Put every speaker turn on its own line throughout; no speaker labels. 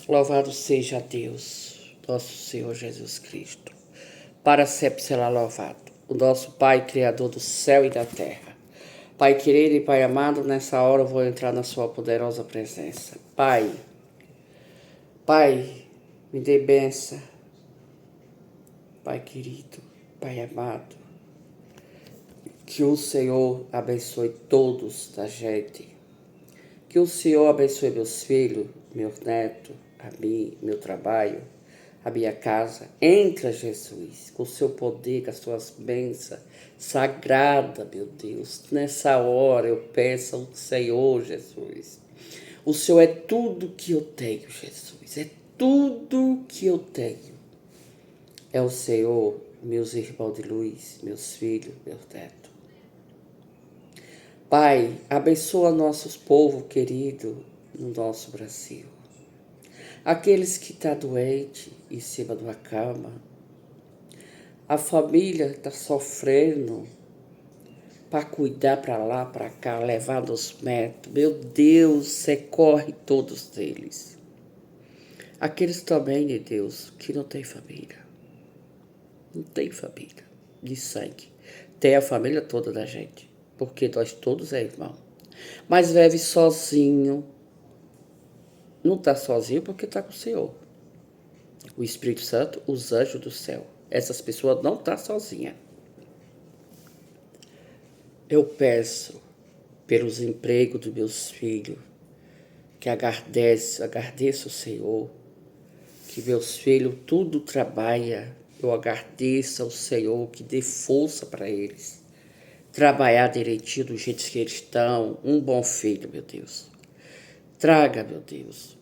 Louvado seja Deus, nosso Senhor Jesus Cristo. Para sempre será louvado, o nosso Pai, Criador do céu e da terra. Pai querido e Pai amado, nessa hora eu vou entrar na sua poderosa presença. Pai, me dê bênção. Pai querido, Pai amado, que o Senhor abençoe todos da gente. Que o Senhor abençoe meus filhos, meus netos, a mim, meu trabalho, a minha casa. Entra, Jesus, com o seu poder, com as suas bênçãos sagrada, meu Deus. Nessa hora eu peço ao Senhor, Jesus. O Senhor é tudo que eu tenho, Jesus. É tudo que eu tenho. É o Senhor, meus irmãos de luz, meus filhos, meus netos. Pai, abençoa nossos povo querido no nosso Brasil. Aqueles que estão doentes em cima de uma cama. A família está sofrendo para cuidar para lá, para cá, levar nos médicos. Meu Deus, socorre todos eles. Aqueles também, de Deus, que não tem família. Não tem família de sangue. Tem a família toda da gente, porque nós todos é irmão. Mas vive sozinho. Não está sozinho porque está com o Senhor. O Espírito Santo, os anjos do céu. Essas pessoas não estão sozinhas. Eu peço pelos empregos dos meus filhos, que agradeço o Senhor, que meus filhos tudo trabalha. Eu agradeço ao Senhor que dê força para eles trabalhar direitinho do jeito que eles estão. Um bom filho, meu Deus. Traga, meu Deus,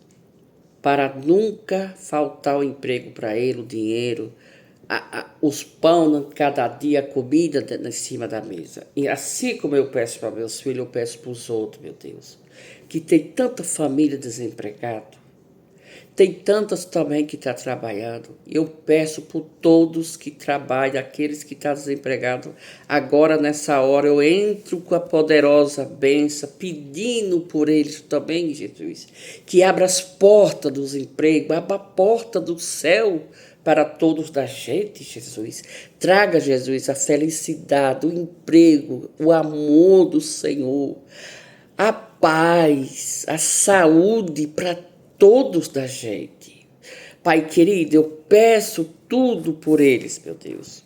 para nunca faltar o emprego para ele, o dinheiro, os pão cada dia, a comida em cima da mesa. E assim como eu peço para meus filhos, eu peço para os outros, meu Deus, que tem tanta família desempregada. Tem tantas também que estão trabalhando. Eu peço por todos que trabalham, aqueles que estão desempregados. Agora, nessa hora, eu entro com a poderosa bênção, pedindo por eles também, Jesus, que abra as portas dos empregos, abra a porta do céu para todos da gente, Jesus. Traga, Jesus, a felicidade, o emprego, o amor do Senhor, a paz, a saúde para todos da gente. Pai querido, eu peço tudo por eles, meu Deus.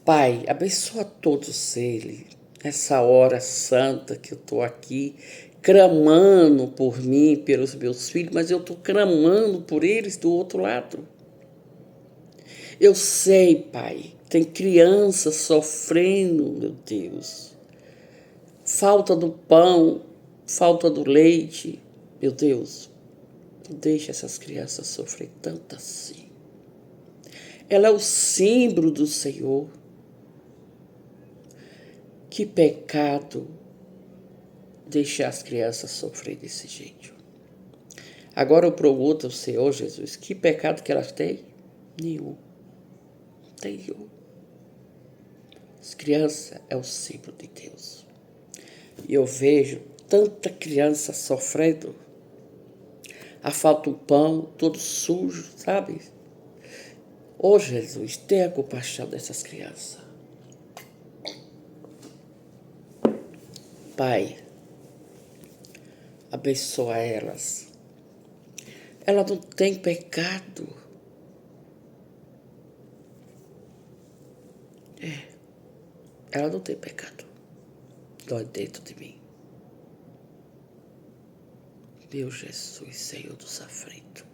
Pai, abençoa todos eles nessa hora santa que eu estou aqui, clamando por mim, pelos meus filhos, mas eu estou clamando por eles do outro lado. Eu sei, Pai, tem crianças sofrendo, meu Deus. Falta do pão, falta do leite, meu Deus. Não deixe essas crianças sofrer tanto assim. Ela é o símbolo do Senhor. Que pecado deixar as crianças sofrer desse jeito. Agora eu pergunto ao Senhor Jesus, que pecado que elas têm? Nenhum. Não tem nenhum. As crianças é o símbolo de Deus. E eu vejo tanta criança sofrendo. A falta do pão, todo sujo, sabe? Ô Jesus, tenha compaixão dessas crianças. Pai, abençoa elas. Ela não tem pecado. Ela não tem pecado. Dói dentro de mim. Meu Jesus, Senhor dos aflitos.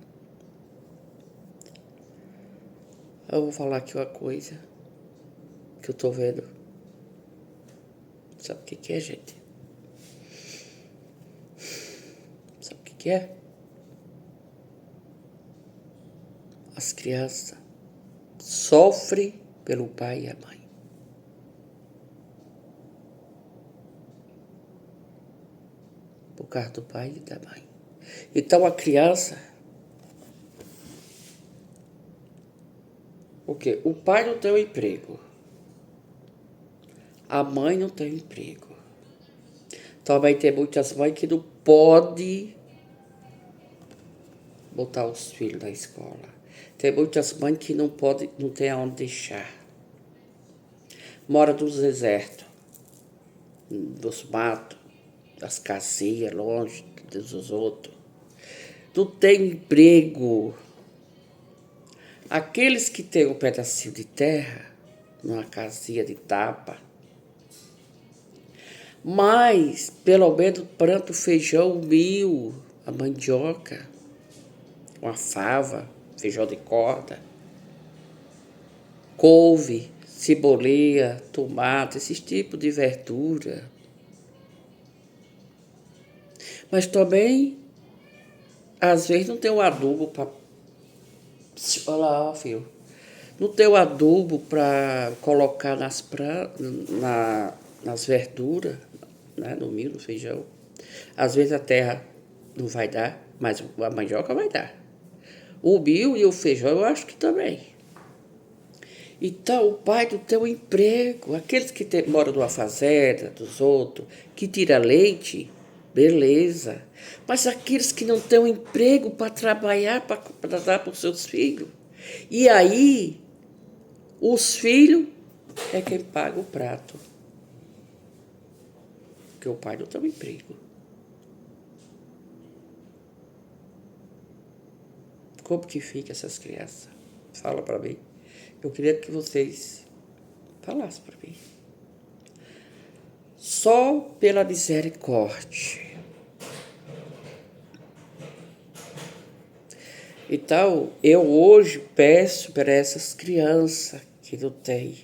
Eu vou falar aqui uma coisa que eu tô vendo. Sabe o que é, gente? Sabe o que é? As crianças sofrem pelo pai e a mãe. Por causa do pai e da mãe. Então a criança... O quê? O pai não tem um emprego. A mãe não tem um emprego. Também tem muitas mães que não podem botar os filhos na escola. Tem muitas mães que não tem aonde deixar. Mora nos desertos, dos matos, das casinhas, longe dos outros. Não tem emprego. Aqueles que têm um pedacinho de terra, numa casinha de tapa, mas pelo menos planta o feijão, o milho, a mandioca, uma fava, feijão de corda, couve, cebolinha, tomate, esses tipos de verdura. Mas também, às vezes, não tem um adubo para... Olha lá, ó, filho. Não tem o adubo para colocar nas verduras, né, no milho, no feijão. Às vezes a terra não vai dar, mas a mandioca vai dar. O milho e o feijão eu acho que também. Então o pai não tem um emprego. Aqueles que moram numa fazenda, dos outros, que tira leite, beleza. Mas aqueles que não têm um emprego para trabalhar, para dar para os seus filhos. E aí, os filhos é quem paga o prato. Porque o pai não tem um emprego. Como que fica essas crianças? Fala para mim. Eu queria que vocês falassem para mim. Só pela misericórdia. Então, eu hoje peço para essas crianças que não têm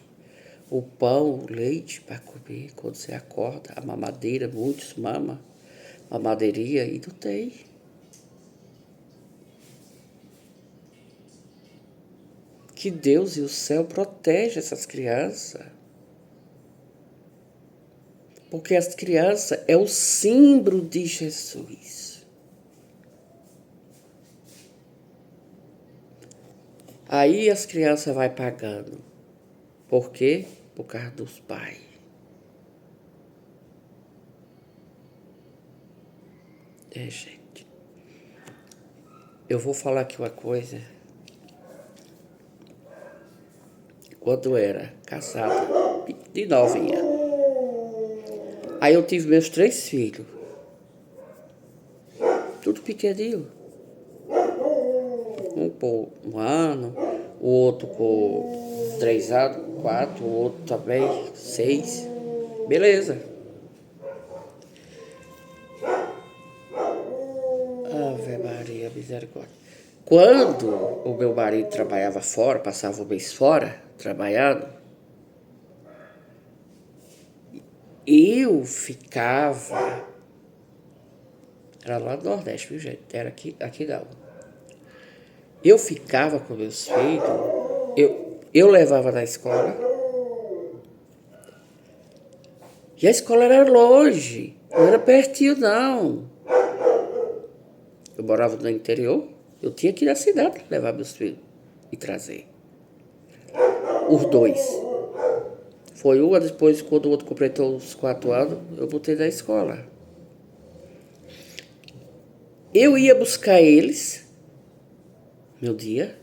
o pão, o leite para comer quando você acorda, a mamadeira, muitos mamam, mamadeirinha e não tem. Que Deus e o céu protejam essas crianças. Porque as crianças é o símbolo de Jesus. Aí as crianças vão pagando. Por quê? Por causa dos pais. Gente. Eu vou falar aqui uma coisa. Quando eu era casada, de novinha. Aí eu tive meus 3 filhos. Tudo pequenininho. Um por 1 ano, o outro por 3 anos, 4, o outro também, 6. Beleza. Ave Maria, misericórdia. Quando o meu marido trabalhava fora, passava o mês fora, trabalhando, eu ficava... Era lá do Nordeste, viu, gente? Era aqui não. Eu ficava com meus filhos, eu levava na escola. E a escola era longe, não era pertinho, não. Eu morava no interior, eu tinha que ir na cidade levar meus filhos e trazer. Os 2. Foi uma, depois, quando o outro completou os 4 anos, eu botei na escola. Eu ia buscar eles, meu dia,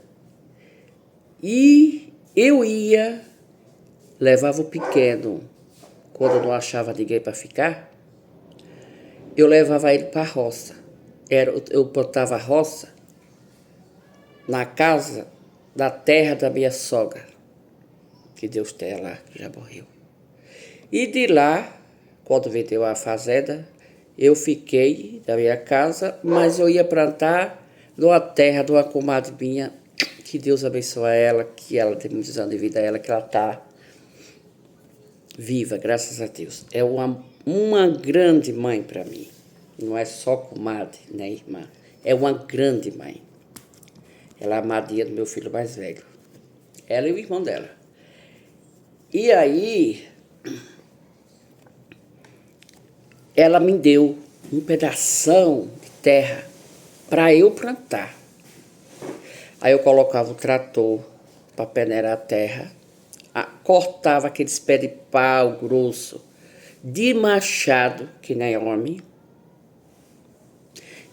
e eu levava o pequeno, quando eu não achava ninguém para ficar, eu levava ele para a roça. Eu plantava a roça na casa da terra da minha sogra, que Deus tem lá, que já morreu. E de lá, quando vendeu a fazenda, eu fiquei na minha casa, mas eu ia plantar numa terra de uma comadre minha, que Deus abençoe ela, que ela tem muitos anos de vida, que ela está viva, graças a Deus. É uma grande mãe para mim. Não é só comadre, né, irmã? É uma grande mãe. Ela é a madrinha do meu filho mais velho. Ela e o irmão dela. E aí, ela me deu um pedação de terra para eu plantar. Aí eu colocava o trator para peneirar a terra, cortava aqueles pés de pau grosso de machado, que nem homem,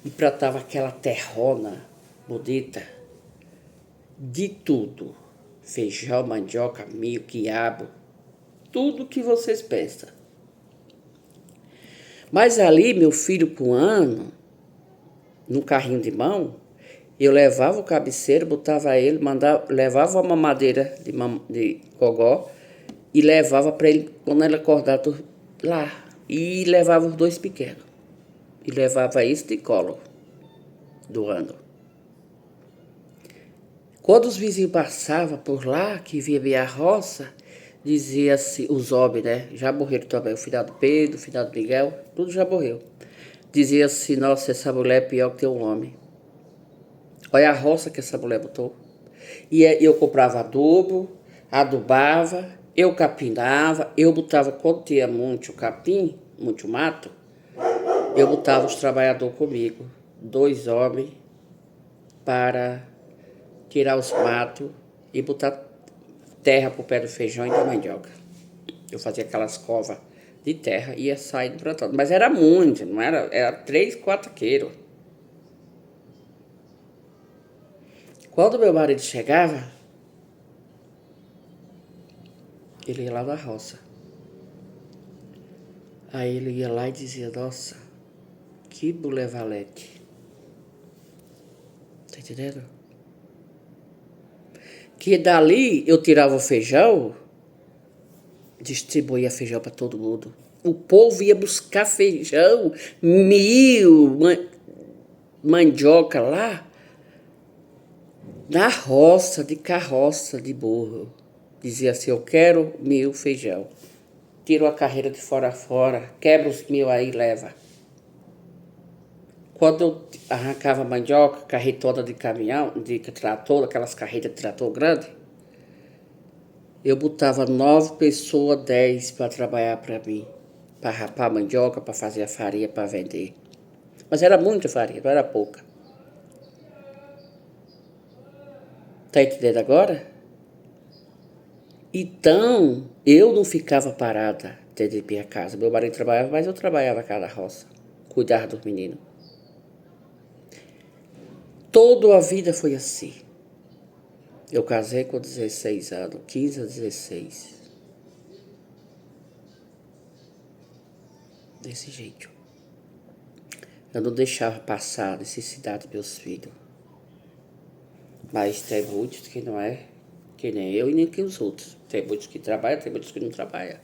e plantava aquela terrona bonita, de tudo. Feijão, mandioca, milho, quiabo, tudo que vocês pensam. Mas ali, meu filho, com 1 ano, no carrinho de mão, eu levava o cabeceiro, botava ele, levava uma mamadeira de gogó e levava para ele, quando ele acordava, lá. E levava os 2 pequenos. E levava isso de colo do ano. Quando os vizinhos passavam por lá, que via minha roça, dizia-se, os homens, né? Já morreram também, o finado Pedro, o finado Miguel, tudo já morreu. Dizia-se, nossa, essa mulher é pior que teu homem. Olha a roça que essa mulher botou. E eu comprava adubo, adubava, eu capinava, eu botava, quando tinha muito capim, muito mato, eu botava os trabalhadores comigo, 2 homens, para tirar os matos e botar terra pro pé do feijão e da mandioca. Eu fazia aquelas covas de terra e ia saindo plantando. Mas era muito, não era? Era 3, 4 queiros. Quando meu marido chegava, ele ia lá na roça. Aí ele ia lá e dizia, nossa, que mulher valente. Tá entendendo? Que dali eu tirava o feijão, distribuía feijão para todo mundo. O povo ia buscar feijão, milho, mandioca lá, na roça, de carroça, de burro. Dizia assim, eu quero 1.000 feijão. Tiro a carreira de fora a fora, quebra os 1.000 aí e leva. Quando eu arrancava mandioca, carretona de caminhão, de trator, aquelas carretas de trator grande, eu botava 9 pessoas, 10 para trabalhar para mim. Para rapar a mandioca, para fazer a farinha, para vender. Mas era muita farinha, não era pouca. Tá entendendo agora? Então, eu não ficava parada dentro de minha casa. Meu marido trabalhava, mas eu trabalhava cá na roça. Cuidava dos meninos. Toda a vida foi assim. Eu casei com 16 anos, 15 a 16. Desse jeito. Eu não deixava passar a necessidade dos meus filhos. Mas tem muitos que não é que nem eu e nem que os outros. Tem muitos que trabalham, tem muitos que não trabalham.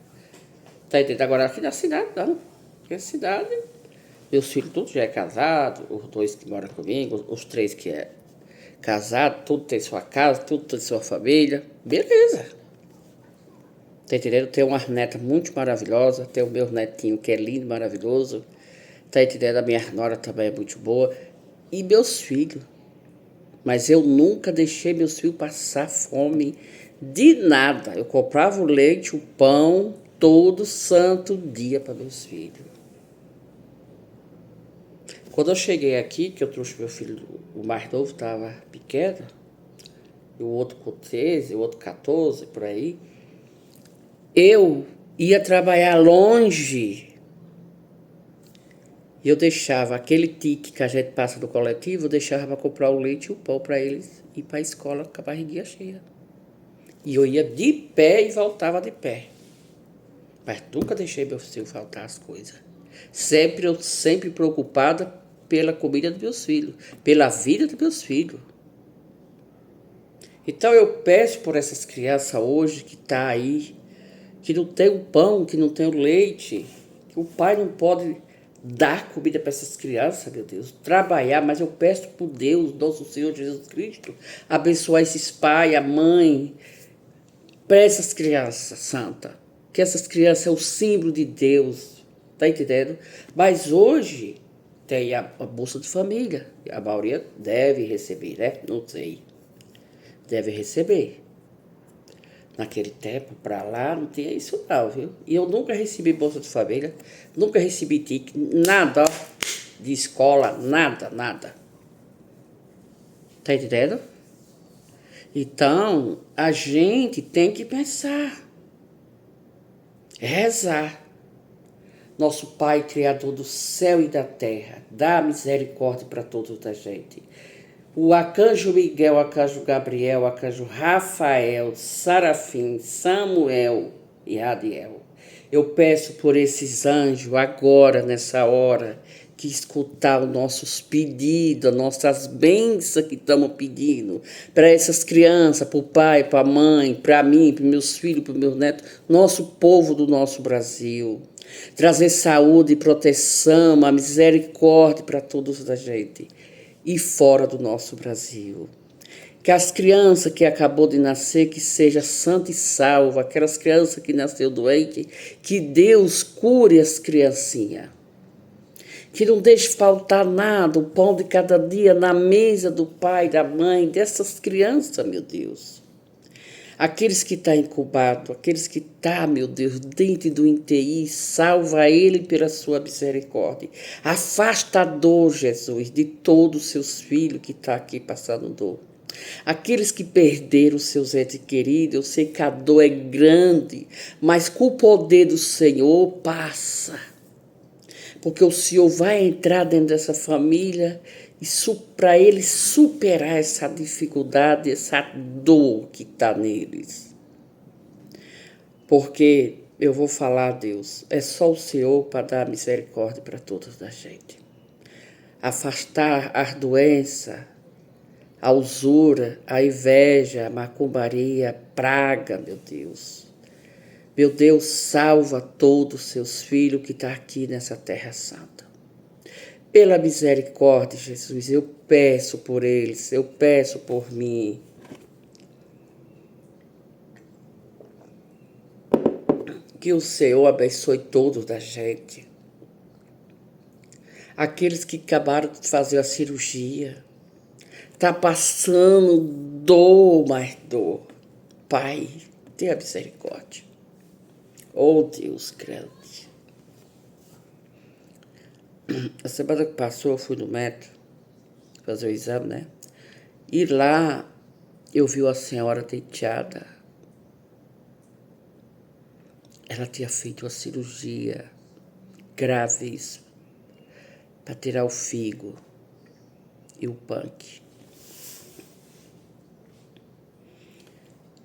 Tá entendendo? Agora aqui na cidade não. Aqui na cidade, meus filhos todos já é casado, os 2 que moram comigo, os 3 que é casado, tudo tem sua casa, tudo tem sua família. Beleza. Tá entendendo? Tenho uma neta muito maravilhosa, tenho o meu netinho que é lindo, maravilhoso. Tá entendendo? A minha nora também é muito boa. E meus filhos. Mas eu nunca deixei meus filhos passar fome de nada. Eu comprava o leite, o pão, todo santo dia para meus filhos. Quando eu cheguei aqui, que eu trouxe meu filho, o mais novo estava pequeno, e o outro com 13, o outro 14, por aí, eu ia trabalhar longe. E eu deixava aquele tique que a gente passa do coletivo, eu deixava para comprar o leite e o pão para eles ir para a escola com a barriguinha cheia. E eu ia de pé e voltava de pé. Mas nunca deixei meu filho faltar as coisas. Eu sempre preocupada pela comida dos meus filhos, pela vida dos meus filhos. Então eu peço por essas crianças hoje que tá aí, que não tem o pão, que não tem o leite, que o pai não pode dar comida para essas crianças, meu Deus, trabalhar, mas eu peço por Deus, nosso Senhor Jesus Cristo, abençoar esses pais, a mãe, para essas crianças, santa, que essas crianças são o símbolo de Deus, tá entendendo? Mas hoje tem a Bolsa de Família, a maioria deve receber, né? Não sei, deve receber. Naquele tempo, para lá, não tinha isso não, viu? E eu nunca recebi Bolsa de Família, nunca recebi tique, nada de escola, nada, nada. Tá entendendo? Então, a gente tem que pensar, rezar. Nosso Pai, Criador do céu e da terra, dá misericórdia para todos da gente. o arcanjo Miguel, o arcanjo Gabriel, o arcanjo Rafael, Sarafim, Samuel e Adiel. Eu peço por esses anjos agora, nessa hora, que escutar os nossos pedidos, as nossas bênçãos que estamos pedindo para essas crianças, para o pai, para a mãe, para mim, para meus filhos, para meus netos, nosso povo do nosso Brasil. Trazer saúde e proteção, a misericórdia para todos da gente e fora do nosso Brasil. Que as crianças que acabou de nascer, que seja santa e salva, aquelas crianças que nasceu doente, que Deus cure as criancinhas. Que não deixe faltar nada, o pão de cada dia na mesa do pai, da mãe, dessas crianças, meu Deus. Aqueles que estão incubados, aqueles que estão, meu Deus, dentro do UTI, salva ele pela sua misericórdia. Afasta a dor, Jesus, de todos os seus filhos que estão aqui passando dor. Aqueles que perderam seus entes queridos, eu sei que a dor é grande, mas com o poder do Senhor passa. Porque o Senhor vai entrar dentro dessa família e para eles superar essa dificuldade, essa dor que está neles. Porque eu vou falar, Deus, é só o Senhor para dar misericórdia para todos da gente. Afastar as doenças, a usura, a inveja, a macumbaria, a praga, meu Deus. Meu Deus, salva todos os seus filhos que estão aqui nessa terra santa. Pela misericórdia, Jesus, eu peço por eles, eu peço por mim. Que o Senhor abençoe todos da gente. Aqueles que acabaram de fazer a cirurgia, tá passando dor, mais dor. Pai, tenha misericórdia. Oh, Deus grande. A semana que passou, eu fui no médico fazer o exame, né? E lá eu vi uma senhora deitada. Ela tinha feito uma cirurgia gravíssima para tirar o fígado e o pâncreas.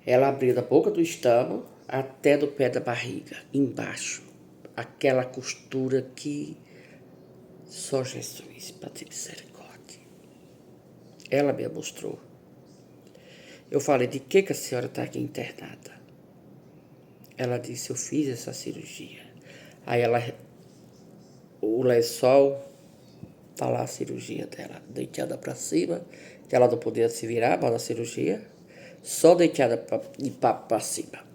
Ela abriu da boca do estômago até do pé da barriga, embaixo. Aquela costura que só Jesus para ter misericórdia. Ela me mostrou. Eu falei, de que a senhora está aqui internada? Ela disse, eu fiz essa cirurgia. Aí o lençol, tá lá a cirurgia dela, deitada para cima, que ela não podia se virar para a cirurgia, só deitada de papo para cima.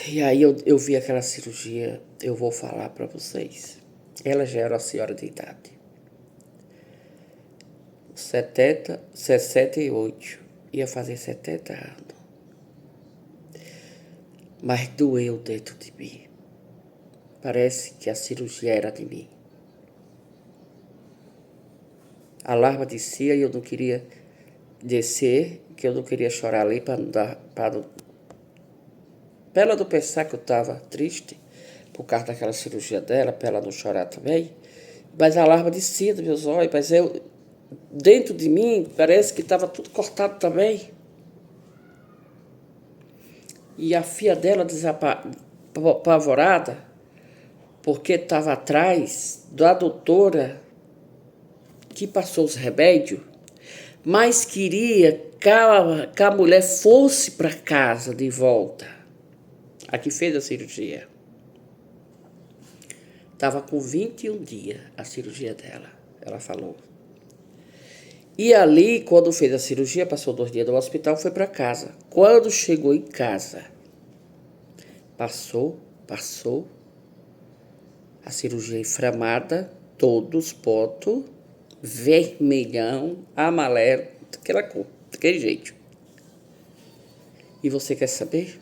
E aí eu vi aquela cirurgia, eu vou falar para vocês. Ela já era uma senhora de idade. 68, ia fazer 70 anos. Mas doeu dentro de mim. Parece que a cirurgia era de mim. A larva descia e eu não queria descer, que eu não queria chorar ali para ela não pensar que eu estava triste por causa daquela cirurgia dela, para ela não chorar também. Mas a larva descia dos meus olhos, mas dentro de mim, parece que estava tudo cortado também. E a filha dela apavorada, porque estava atrás da doutora que passou os remédios, mas queria que a mulher fosse para casa de volta. A que fez a cirurgia. Estava com 21 dias a cirurgia dela, ela falou. E ali, quando fez a cirurgia, passou 2 dias no hospital, foi para casa. Quando chegou em casa, passou, a cirurgia inflamada, todos pontos, vermelhão, amarelo, daquela cor, daquele jeito. E você quer saber?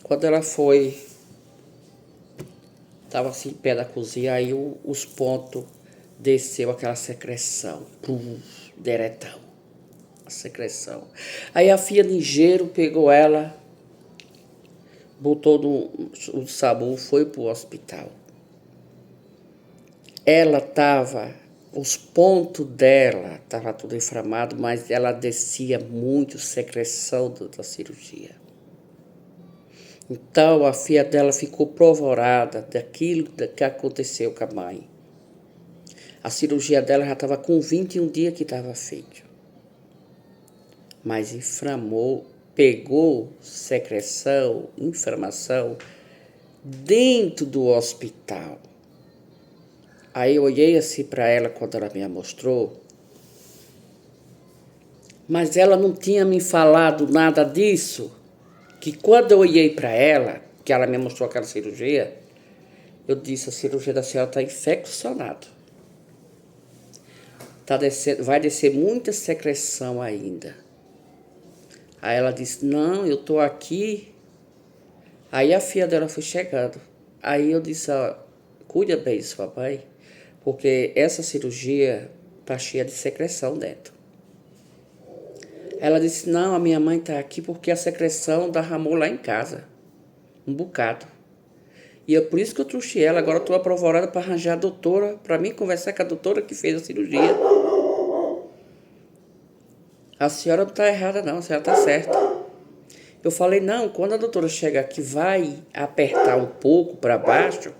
Quando ela foi, estava assim, em pé da cozinha, aí os pontos desceu aquela secreção, diretão, a secreção. Aí a filha ligeiro pegou ela, botou no SAMU, foi pro hospital. Ela estava Os pontos dela estavam tudo inflamado, mas ela descia muito secreção da cirurgia. Então a filha dela ficou apavorada daquilo que aconteceu com a mãe. A cirurgia dela já estava com 21 dias que estava feita. Mas inflamou, pegou secreção, inflamação dentro do hospital. Aí eu olhei assim para ela quando ela me mostrou, mas ela não tinha me falado nada disso, que quando eu olhei para ela, que ela me mostrou aquela cirurgia, eu disse, a cirurgia da senhora está infeccionada. Vai descer muita secreção ainda. Aí ela disse, não, eu estou aqui. Aí a filha dela foi chegando. Aí eu disse, ó, cuida bem disso, papai, porque essa cirurgia está cheia de secreção dentro. Ela disse, não, a minha mãe está aqui porque a secreção derramou lá em casa. Um bocado. E é por isso que eu trouxe ela. Agora estou apavorada para arranjar a doutora, para mim conversar com a doutora que fez a cirurgia. A senhora não está errada não, a senhora está certa. Eu falei, não, quando a doutora chegar aqui vai apertar um pouco para baixo,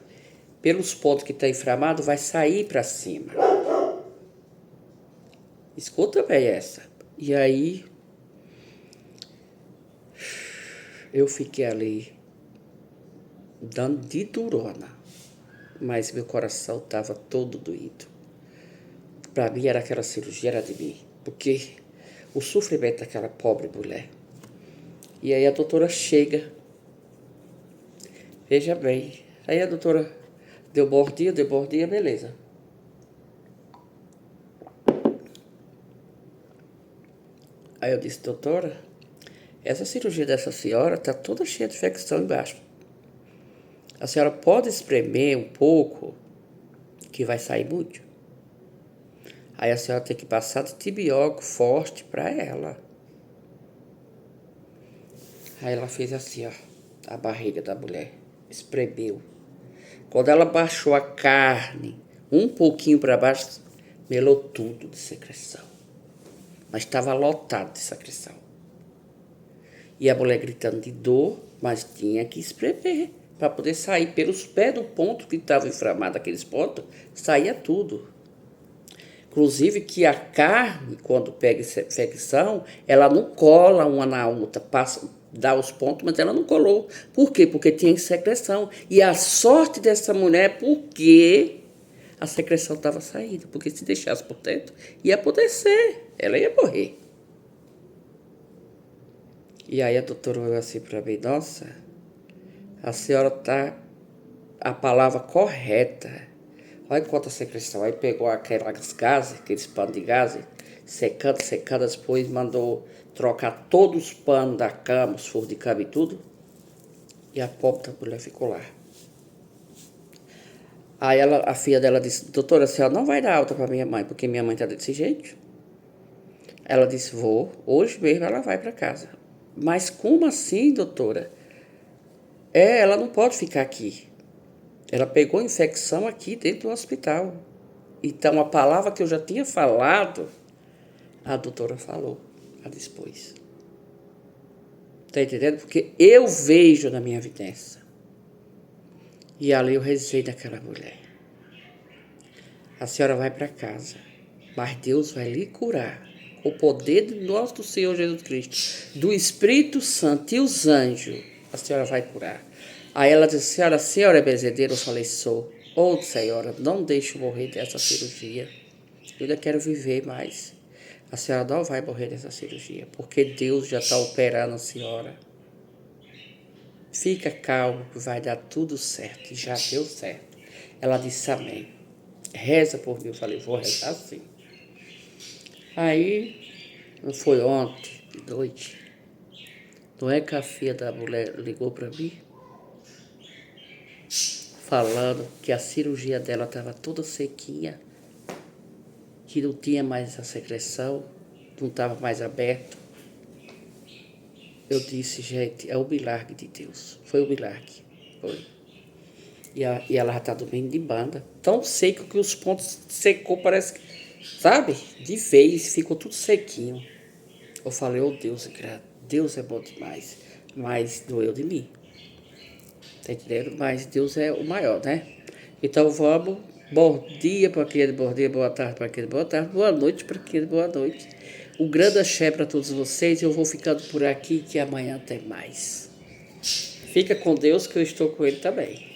pelos pontos que estão inflamados, vai sair para cima. Escuta bem essa. E aí, eu fiquei ali, dando de durona, mas meu coração estava todo doído. Para mim, era aquela cirurgia, era de mim, porque o sofrimento daquela pobre mulher. E aí a doutora chega, veja bem, aí a doutora deu bom dia, beleza. Aí eu disse, doutora, essa cirurgia dessa senhora está toda cheia de infecção embaixo. A senhora pode espremer um pouco, que vai sair muito. Aí a senhora tem que passar de antibiótico forte para ela. Aí ela fez assim, ó, a barriga da mulher, espremeu. Quando ela baixou a carne, um pouquinho para baixo, melou tudo de secreção. Mas estava lotado de secreção. E a mulher gritando de dor, mas tinha que espremer para poder sair pelos pés do ponto que estava inflamado, aqueles pontos, saía tudo. Inclusive que a carne, quando pega infecção, ela não cola uma na outra, dá os pontos, mas ela não colou. Por quê? Porque tinha secreção. E a sorte dessa mulher é porque a secreção estava saindo. Porque se deixasse por dentro, ia apodrecer. Ela ia morrer. E aí a doutora olhou assim para mim, nossa, a senhora está a palavra correta. Olha quanta secreção. Aí pegou aqueles gases, aqueles panos de gases, secando, depois mandou trocar todos os panos da cama, os forros de cama e tudo. E a pobre da mulher ficou lá. Aí a filha dela disse, doutora, a senhora não vai dar alta para minha mãe, porque minha mãe está desse jeito. Ela disse, vou, hoje mesmo ela vai para casa. Mas como assim, doutora? Ela não pode ficar aqui. Ela pegou infecção aqui dentro do hospital. Então, a palavra que eu já tinha falado, a doutora falou, a depois. Tá entendendo? Porque eu vejo na minha evidência. E ali eu rezei daquela mulher. A senhora vai para casa, mas Deus vai lhe curar. O poder do nosso Senhor Jesus Cristo, do Espírito Santo e os anjos, a senhora vai curar. Aí ela disse, a senhora é benzedeira? Eu falei, sou. Ô, senhora, não deixe eu morrer dessa cirurgia. Eu ainda quero viver mais. A senhora não vai morrer dessa cirurgia, porque Deus já está operando a senhora. Fica calmo, que vai dar tudo certo. E já deu certo. Ela disse, amém. Reza por mim. Eu falei, vou rezar sim. Aí, não foi ontem, de noite, não é que a filha da mulher ligou para mim? Falando que a cirurgia dela estava toda sequinha, que não tinha mais a secreção, não estava mais aberto. Eu disse, gente, é o milagre de Deus. Foi o milagre. Foi. E ela já tá dormindo de banda. Tão seco que os pontos secou, parece que, sabe? De vez, ficou tudo sequinho. Eu falei, oh Deus, Deus é bom demais. Mas doeu de mim. Tá entendendo? Mas Deus é o maior, né? Então vamos. Bom dia para aquele, bom dia, boa tarde para aquele, boa tarde, boa noite para aquele, boa noite. Um grande axé para todos vocês. Eu vou ficando por aqui que amanhã tem mais. Fica com Deus que eu estou com ele também.